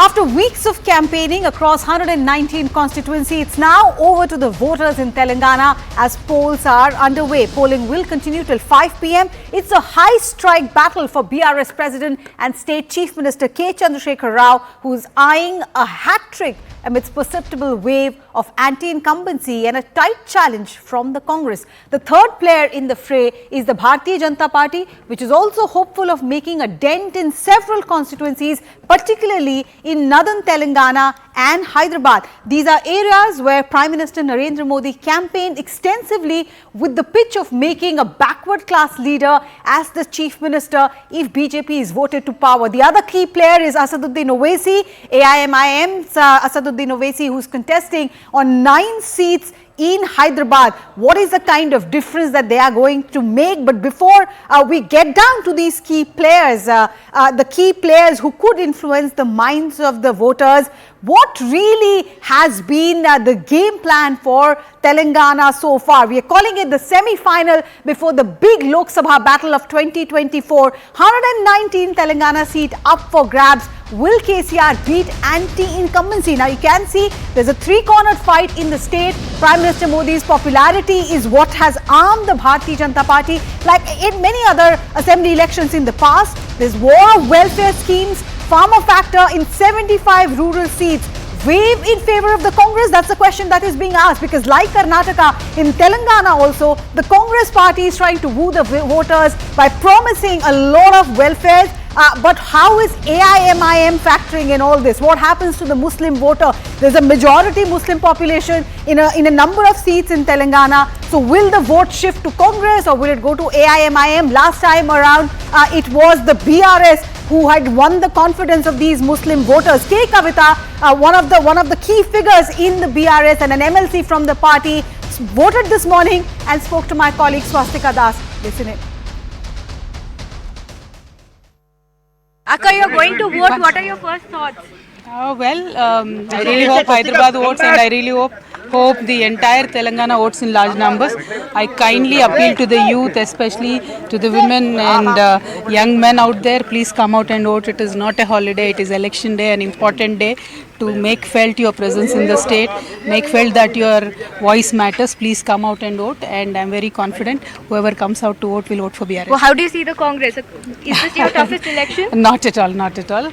After weeks of campaigning across 119 constituencies, it's now over to the voters in Telangana as polls are underway. Polling will continue till 5 p.m. It's a high-strike battle for BRS President and State Chief Minister K. Chandrashekhar Rao, who is eyeing a hat-trick amidst perceptible wave of anti-incumbency and a tight challenge from the Congress. The third player in the fray is the Bharatiya Janata Party, which is also hopeful of making a dent in several constituencies, particularly in northern Telangana and Hyderabad. These are areas where Prime Minister Narendra Modi campaigned extensively with the pitch of making a backward class leader as the Chief Minister if BJP is voted to power. The other key player is Asaduddin Owaisi, AIMIM's Asaduddin Owaisi, who's contesting on 9 seats in Hyderabad. What is the kind of difference that they are going to make? But before we get down to these key players, the key players who could influence the minds of the voters, what really has been the game plan for Telangana so far? We are calling it the semi-final before the big Lok Sabha battle of 2024. 119 Telangana seat up for grabs. Will KCR beat anti-incumbency? Now you can see there's a three-cornered fight in the state. Prime Minister Modi's popularity is what has armed the Bharatiya Janata Party. Like in many other assembly elections in the past, there's war of welfare schemes, farmer factor in 75 rural seats. Wave in favor of the Congress? That's the question that is being asked, because like Karnataka, in Telangana also, the Congress party is trying to woo the voters by promising a lot of welfare. But how is AIMIM factoring in all this? What happens to the Muslim voter? There's a majority Muslim population in a number of seats in Telangana. So will the vote shift to Congress or will it go to AIMIM? Last time around, it was the BRS who had won the confidence of these Muslim voters. K. Kavita, one of the key figures in the BRS and an MLC from the party, voted this morning and spoke to my colleague Swastika Das. Listen in. Akka, you're going to vote. What are your first thoughts? I really hope Hyderabad votes, and I really hope the entire Telangana votes in large numbers. I kindly appeal to the youth, especially to the women and young men out there, please come out and vote. It is not a holiday, it is election day, an important day to make felt your presence in the state, make felt that your voice matters. Please come out and vote, and I'm very confident whoever comes out to vote will vote for BRS. Well, how do you see the Congress? Is this your toughest election? Not at all, not at all.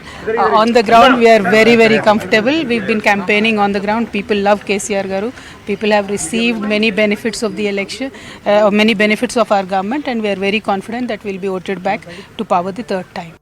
On the ground, we are very, very comfortable. We've been campaigning on the ground. People love KCR Garu. People have received many benefits of the election, many benefits of our government, and we are very confident that we'll be voted back to power the third time.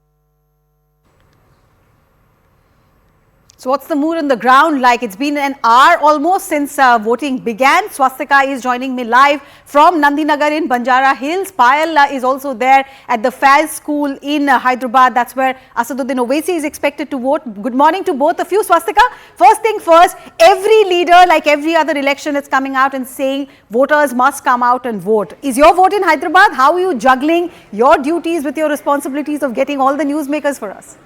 So what's the mood on the ground like? It's been an hour almost since voting began. Swastika is joining me live from Nandinagar in Banjara Hills. Payal is also there at the Faz school in Hyderabad. That's where Asaduddin Owaisi is expected to vote. Good morning to both of you. Swastika, first thing first, every leader, like every other election, is coming out and saying voters must come out and vote. Is your vote in Hyderabad? How are you juggling your duties with your responsibilities of getting all the newsmakers for us?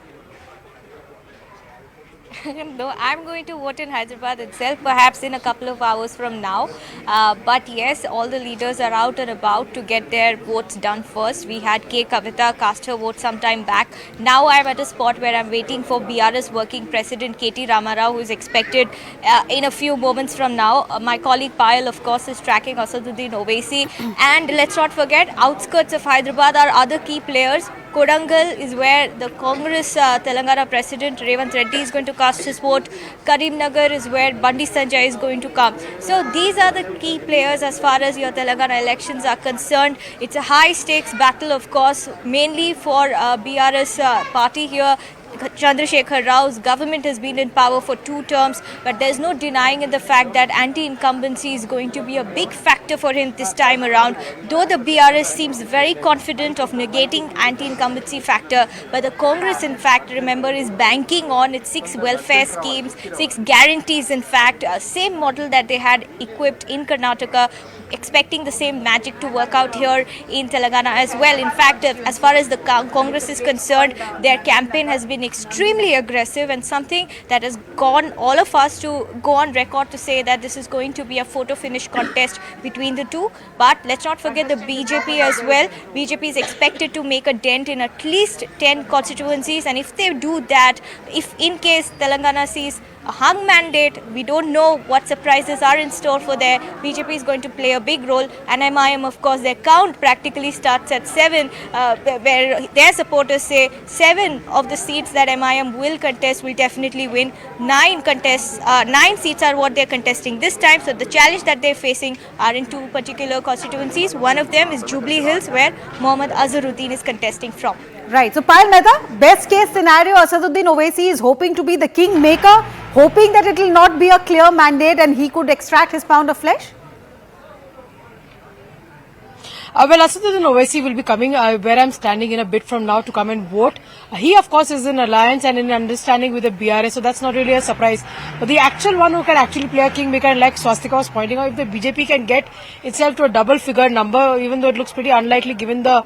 No, I'm going to vote in Hyderabad itself, perhaps in a couple of hours from now. But yes, all the leaders are out and about to get their votes done first. We had K. Kavita cast her vote some time back. Now I'm at a spot where I'm waiting for BRS working president K.T. Rama Rao, who is expected in a few moments from now. My colleague Payal, of course, is tracking Asaduddin Owaisi. And let's not forget, outskirts of Hyderabad are other key players. Kodangal is where the Congress Telangana President Revanth Reddy is going to cast his vote. Karimnagar is where Bandi Sanjay is going to come. So these are the key players as far as your Telangana elections are concerned. It's a high stakes battle, of course, mainly for BRS party here. Chandrashekhar Rao's government has been in power for 2 terms, but there's no denying in the fact that anti-incumbency is going to be a big factor for him this time around. Though the BRS seems very confident of negating anti-incumbency factor, but the Congress, in fact, remember, is banking on its 6 welfare schemes, 6 guarantees, in fact, same model that they had equipped in Karnataka, expecting the same magic to work out here in Telangana as well. In fact, as far as the Congress is concerned, their campaign has been been extremely aggressive, and something that has gone all of us to go on record to say that this is going to be a photo finish contest between the two. But let's not forget the BJP as well. BJP is expected to make a dent in at least 10 constituencies, and if they do that, if in case Telangana sees a hung mandate, we don't know what surprises are in store for there. BJP is going to play a big role, and MIM, of course, their count practically starts at 7, where their supporters say 7 of the seats that MIM will contest will definitely win. 9 seats are what they're contesting this time. So the challenge that they're facing are in 2 particular constituencies. One of them is Jubilee Hills, where Mohammad Azharuddin is contesting from. Right. So, Payal Mehta, best case scenario, Asaduddin Owaisi is hoping to be the kingmaker, hoping that it will not be a clear mandate and he could extract his pound of flesh? Well, Asaduddin Owaisi will be coming where I'm standing in a bit from now to come and vote. He, of course, is in alliance and in understanding with the BRS, so that's not really a surprise. But the actual one who can actually play a kingmaker, like Swastika was pointing out, if the BJP can get itself to a double-figure number, even though it looks pretty unlikely given the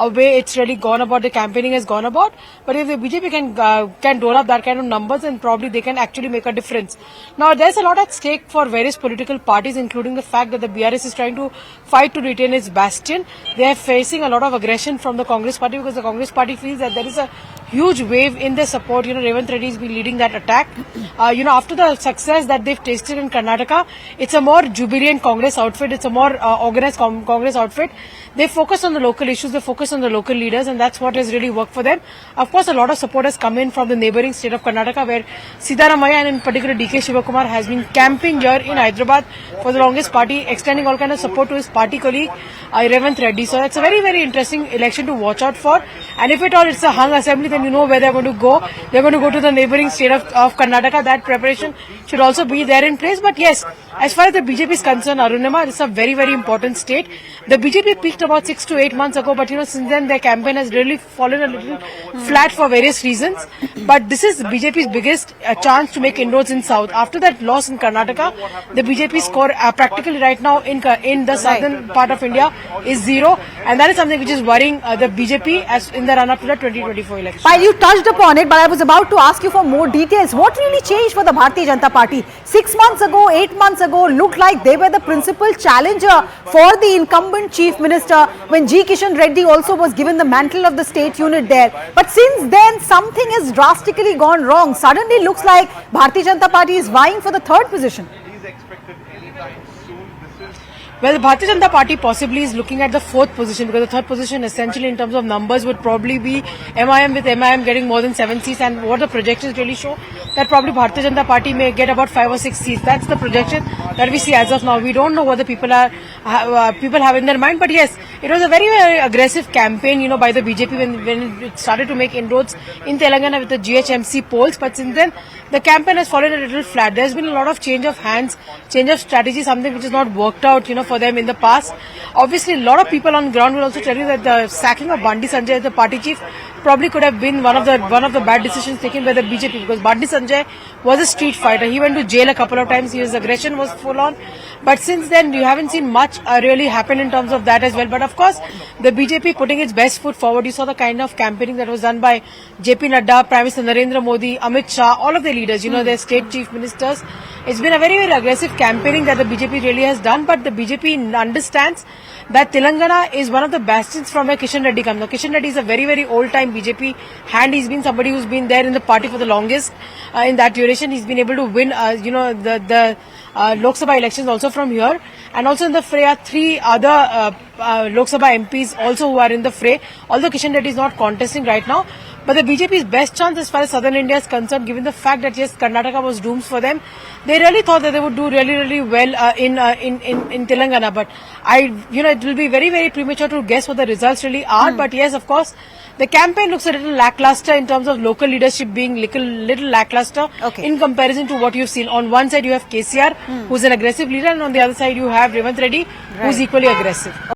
way it's really gone about, the campaigning has gone about. But if the BJP can dole up that kind of numbers, then probably they can actually make a difference. Now, there's a lot at stake for various political parties, including the fact that the BRS is trying to fight to retain its bastion. They are facing a lot of aggression from the Congress party because the Congress party feels that there is a huge wave in their support. Revanth Reddy has been leading that attack. After the success that they've tasted in Karnataka, it's a more jubilant Congress outfit. It's a more organized Congress outfit. They focus on the local issues. They focus on the local leaders, and that's what has really worked for them. Of course, a lot of support has come in from the neighbouring state of Karnataka, where Siddaramaiah and in particular DK Shivakumar has been camping here in Hyderabad for the longest party, extending all kind of support to his party colleague, Revanth Reddy. So it's a very, very interesting election to watch out for. And if at all it's a hung assembly, then you know where they're going to go. They're going to go to the neighbouring state of Karnataka. That preparation should also be there in place. But yes, as far as the BJP is concerned, Arunima, it's a very, very important state. The BJP peaked about 6 to 8 months ago, but since then their campaign has really fallen a little flat for various reasons. But this is BJP's biggest chance to make inroads in South. After that loss in Karnataka, the BJP score practically right now in the southern part of India is 0, and that is something which is worrying the BJP as in the run-up to the 2024 election. While you touched upon it, but I was about to ask you for more details. What really changed for the Bharatiya Janata Party? 6 months ago, 8 months ago, looked like they were the principal challenger for the incumbent Chief Minister when G. Kishan Reddy also was given the mantle of the state unit there. But since then, something has drastically gone wrong. Suddenly looks like Bharatiya Janata Party is vying for the 3rd position. Well, the Bharatiya Janata Party possibly is looking at the 4th position, because the 3rd position essentially in terms of numbers would probably be MIM, with MIM getting more than 7 seats, and what the projections really show that probably Bharatiya Janata Party may get about 5 or 6 seats. That's the projection that we see as of now. We don't know what the people have in their mind, but yes, it was a very, very aggressive campaign, by the BJP when it started to make inroads in Telangana with the GHMC polls. But since then, the campaign has fallen a little flat. There's been a lot of change of hands, change of strategy, something which has not worked out, for them in the past. Obviously, a lot of people on ground will also tell you that the sacking of Bandi Sanjay as the party chief probably could have been one of the bad decisions taken by the BJP, because Bandi Sanjay was a street fighter. He went to jail a couple of times. His aggression was full on. But since then, you haven't seen much really happen in terms of that as well. But of course, the BJP putting its best foot forward. You saw the kind of campaigning that was done by JP Nadda, Prime Minister Narendra Modi, Amit Shah, all of the leaders, their state chief ministers. It's been a very, very aggressive campaigning that the BJP really has done. But the BJP understands that Telangana is one of the bastions from where Kishan Reddy comes. Now, Kishan Reddy is a very, very old-time BJP hand. He's been somebody who's been there in the party for the longest. In that duration, he's been able to win, the Lok Sabha elections also from here. And also in the fray are 3 other Lok Sabha MPs also who are in the fray. Although Kishan Reddy is not contesting right now. But the BJP's best chance as far as southern India is concerned, given the fact that yes, Karnataka was doomed for them, they really thought that they would do really, really well in Telangana. But it will be very, very premature to guess what the results really are. But yes, of course, the campaign looks a little lackluster in terms of local leadership being little lackluster in comparison to what you've seen. On one side, you have KCR, who's an aggressive leader, and on the other side, you have Revanth Reddy, who's equally aggressive.